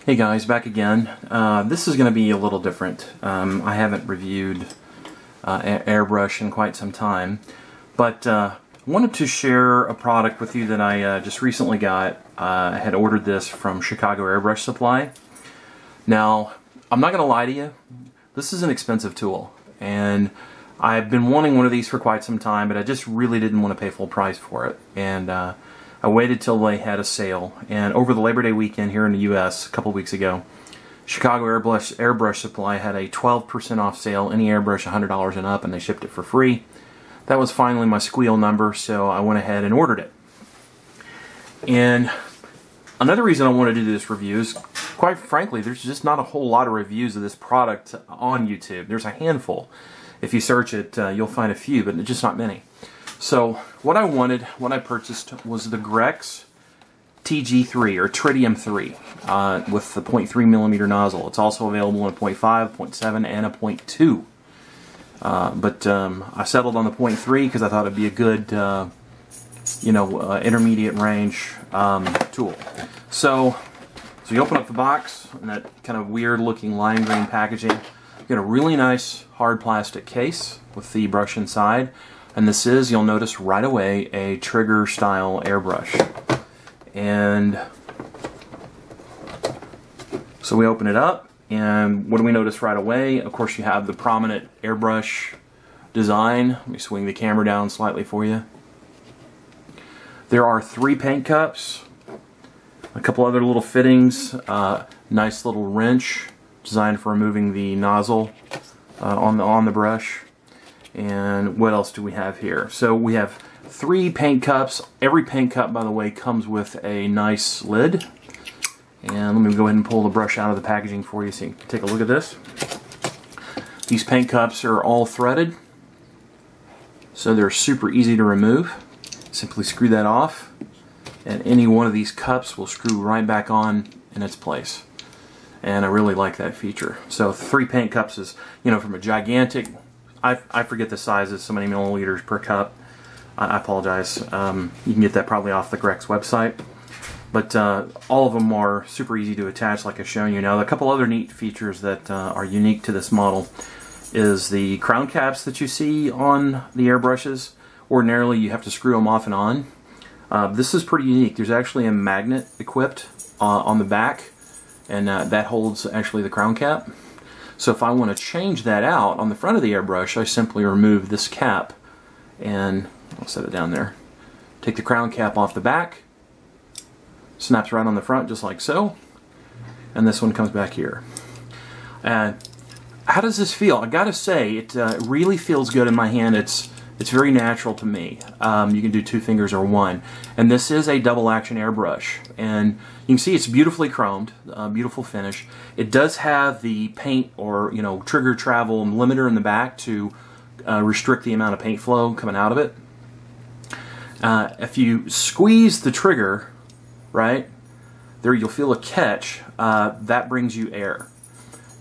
Hey guys, back again. This is going to be a little different. I haven't reviewed Airbrush in quite some time, but I wanted to share a product with you that I just recently got. I had ordered this from Chicago Airbrush Supply. Now, I'm not going to lie to you, this is an expensive tool, and I've been wanting one of these for quite some time, but I just really didn't want to pay full price for it. And I waited till they had a sale, and over the Labor Day weekend here in the US a couple weeks ago, Chicago Airbrush Supply had a 12% off sale, any airbrush $100 and up, and they shipped it for free. That was finally my squeal number, so I went ahead and ordered it. And another reason I wanted to do this review is, quite frankly, there's just not a whole lot of reviews of this product on YouTube. There's a handful. If you search it, you'll find a few, but just not many. So what I purchased was the Grex TG3 or Tritium 3 with the 0.3mm nozzle. It's also available in a 0.5, 0.7, and a 0.2. But I settled on the 0.3 because I thought it'd be a good, intermediate range tool. So you open up the box in that kind of weird looking lime green packaging. You get a really nice hard plastic case with the brush inside. And this is, you'll notice right away, a trigger style airbrush. And so we open it up, and what do we notice right away? Of course, you have the prominent airbrush design. Let me swing the camera down slightly for you. There are 3 paint cups, a couple other little fittings, nice little wrench designed for removing the nozzle on the brush. And what else do we have here? So we have 3 paint cups. Every paint cup, by the way, comes with a nice lid. And let me go ahead and pull the brush out of the packaging for you so you can take a look at this. These paint cups are all threaded, so they're super easy to remove. Simply screw that off, and any one of these cups will screw right back on in its place. And I really like that feature. So 3 paint cups is, from a gigantic... I forget the sizes, so many milliliters per cup. I apologize. You can get that probably off the Grex website. But all of them are super easy to attach, like I've shown you. Now, a couple other neat features that are unique to this model is the crown caps that you see on the airbrushes. Ordinarily, you have to screw them off and on. This is pretty unique. There's actually a magnet equipped on the back, and that holds actually the crown cap. So if I want to change that out on the front of the airbrush, I simply remove this cap, and I'll set it down there. Take the crown cap off the back, snaps right on the front just like so, and this one comes back here. How does this feel? I gotta say, it really feels good in my hand. It's very natural to me. You can do 2 fingers or 1. And this is a double action airbrush. And you can see it's beautifully chromed, beautiful finish. It does have the paint or, trigger travel limiter in the back to restrict the amount of paint flow coming out of it. If you squeeze the trigger, right, there you'll feel a catch. That brings you air.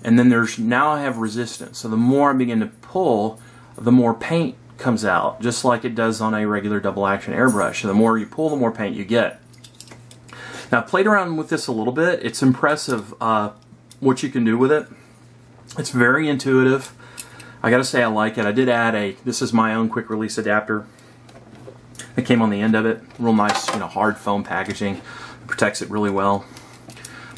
And then now I have resistance. So the more I begin to pull, the more paint comes out, just like it does on a regular double action airbrush. So the more you pull, the more paint you get. Now, I've played around with this a little bit. It's impressive what you can do with it. It's very intuitive. I gotta say I like it. I did add this is my own quick release adapter. It came on the end of it. Real nice, hard foam packaging. It protects it really well.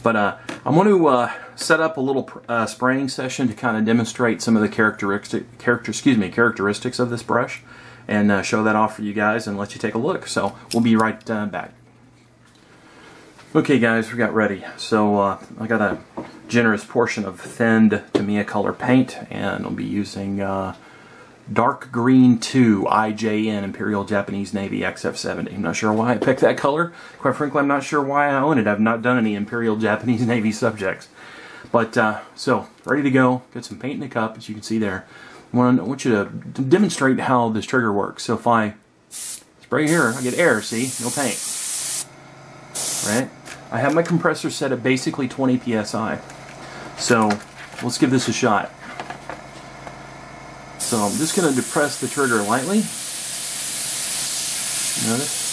But I'm going to set up a little spraying session to kind of demonstrate some of the characteristics of this brush, and show that off for you guys and let you take a look. So we'll be right back. Okay guys, we got ready. So I got a generous portion of thinned Tamiya color paint, and I'll be using Dark Green 2 IJN Imperial Japanese Navy XF70. I'm not sure why I picked that color. Quite frankly, I'm not sure why I own it. I've not done any Imperial Japanese Navy subjects. But, so, ready to go. Got some paint in the cup, as you can see there. I want you to demonstrate how this trigger works. So if I spray here, I get air, see? No paint. Right? I have my compressor set at basically 20 PSI. So, let's give this a shot. So I'm just going to depress the trigger lightly. Notice?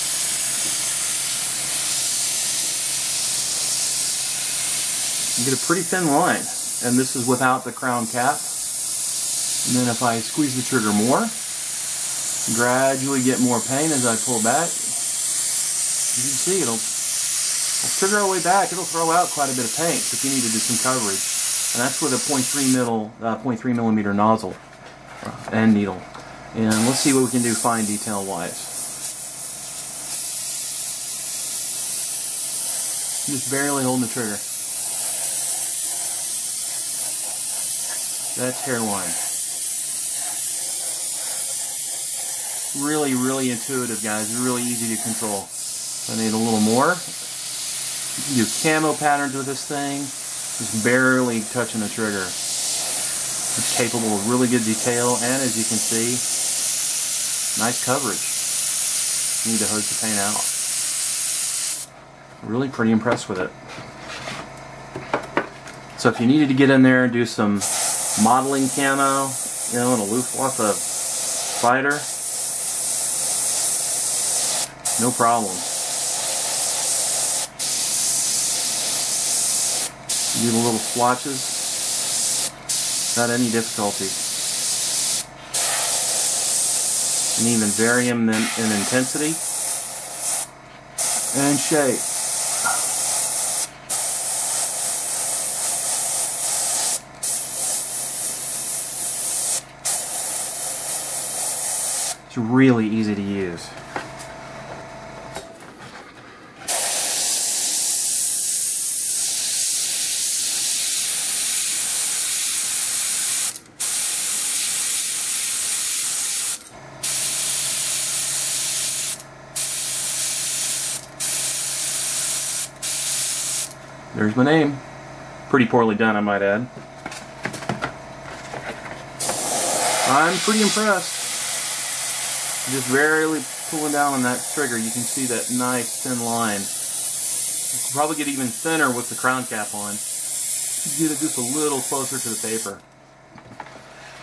You get a pretty thin line, and this is without the crown cap. And then if I squeeze the trigger more, gradually get more paint as I pull back. You can see it'll trigger all the way back. It'll throw out quite a bit of paint if you need to do some coverage. And that's with a 0.3 millimeter nozzle and needle. And let's see what we can do fine detail wise. Just barely holding the trigger. That's hairline. Really, really intuitive, guys. Really easy to control. I need a little more. You can do camo patterns with this thing. Just barely touching the trigger. It's capable of really good detail, and as you can see, nice coverage. You need to hose the paint out. Really pretty impressed with it. So if you needed to get in there and do some modeling camo, you know, in a Luftwaffe fighter, no problem. Do the little swatches without any difficulty. And even vary them in intensity and shape. It's really easy to use. There's my name. Pretty poorly done, I might add. I'm pretty impressed. Just barely pulling down on that trigger, you can see that nice thin line. You can probably get even thinner with the crown cap on. Get it just a little closer to the paper.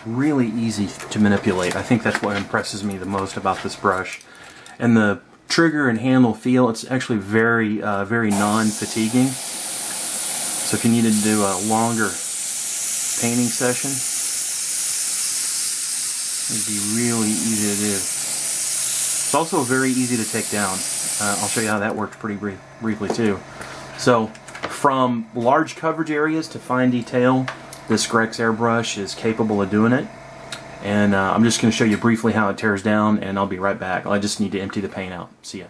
Really easy to manipulate. I think that's what impresses me the most about this brush. And the trigger and handle feel, it's actually very, very non-fatiguing. So if you needed to do a longer painting session, it'd be really easy to do. It's also very easy to take down. I'll show you how that works pretty briefly too. So from large coverage areas to fine detail, this Grex airbrush is capable of doing it. And I'm just going to show you briefly how it tears down, and I'll be right back. I just need to empty the paint out. See ya.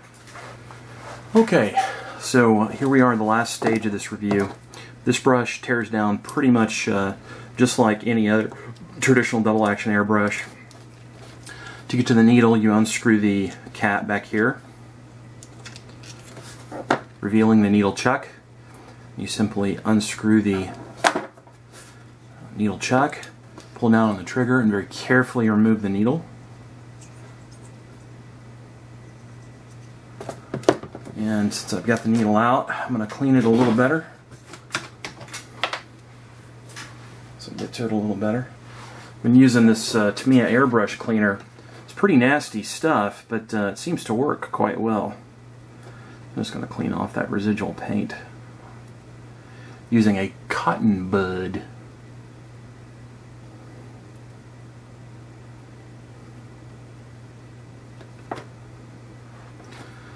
Okay, so here we are in the last stage of this review. This brush tears down pretty much just like any other traditional double action airbrush. To get to the needle, you unscrew the cap back here, revealing the needle chuck. You simply unscrew the needle chuck, pull down on the trigger, and very carefully remove the needle. And since I've got the needle out, I'm going to clean it a little better. So get to it a little better. I've been using this Tamiya airbrush cleaner. It's pretty nasty stuff, but it seems to work quite well. I'm just going to clean off that residual paint using a cotton bud.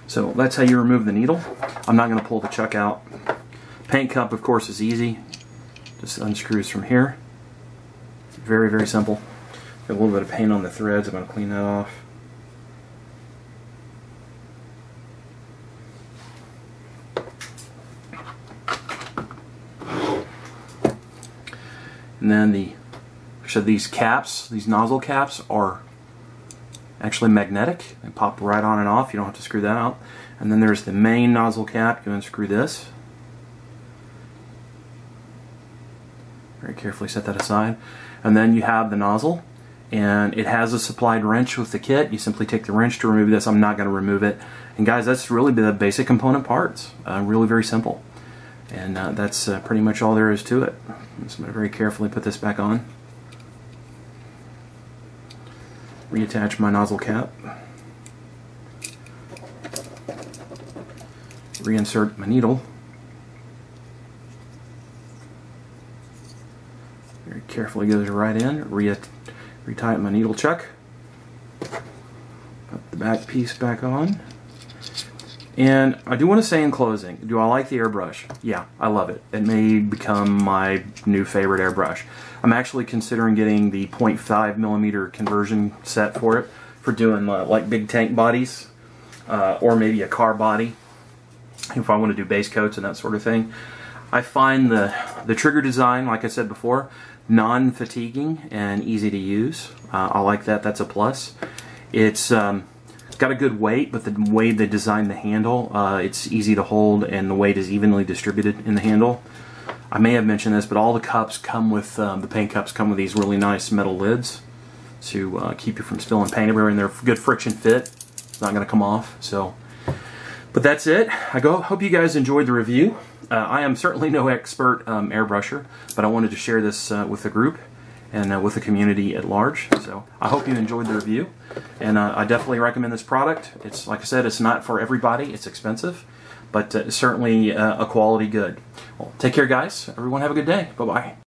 So that's how you remove the needle. I'm not going to pull the chuck out. Paint cup, of course, is easy. Just unscrews from here. Very, very simple. Got a little bit of paint on the threads. I'm going to clean that off. And then these caps, these nozzle caps, are actually magnetic. They pop right on and off. You don't have to screw that out. And then there's the main nozzle cap. You unscrew this. Very carefully set that aside. And then you have the nozzle, and it has a supplied wrench with the kit. You simply take the wrench to remove this. I'm not going to remove it. And guys, that's really the basic component parts. Really very simple. And that's pretty much all there is to it. I'm just going to very carefully put this back on. Reattach my nozzle cap. Reinsert my needle. carefully goes right in. Retighten my needle chuck. Put the back piece back on. And I do want to say in closing, do I like the airbrush? Yeah, I love it. It may become my new favorite airbrush. I'm actually considering getting the 0.5mm conversion set for it, for doing like big tank bodies, or maybe a car body, if I want to do base coats and that sort of thing. I find the trigger design, like I said before, non-fatiguing and easy to use. I like that. That's a plus. It's got a good weight, but the way they designed the handle, it's easy to hold, and the weight is evenly distributed in the handle. I may have mentioned this, but all the cups come with, the paint cups come with these really nice metal lids to keep you from spilling paint everywhere, and they're good friction fit. It's not going to come off. So, but that's it. Hope you guys enjoyed the review. I am certainly no expert airbrusher, but I wanted to share this with the group and with the community at large. So I hope you enjoyed the review, and I definitely recommend this product. It's, like I said, it's not for everybody. It's expensive, but certainly a quality good. Well, take care, guys. Everyone have a good day. Bye-bye.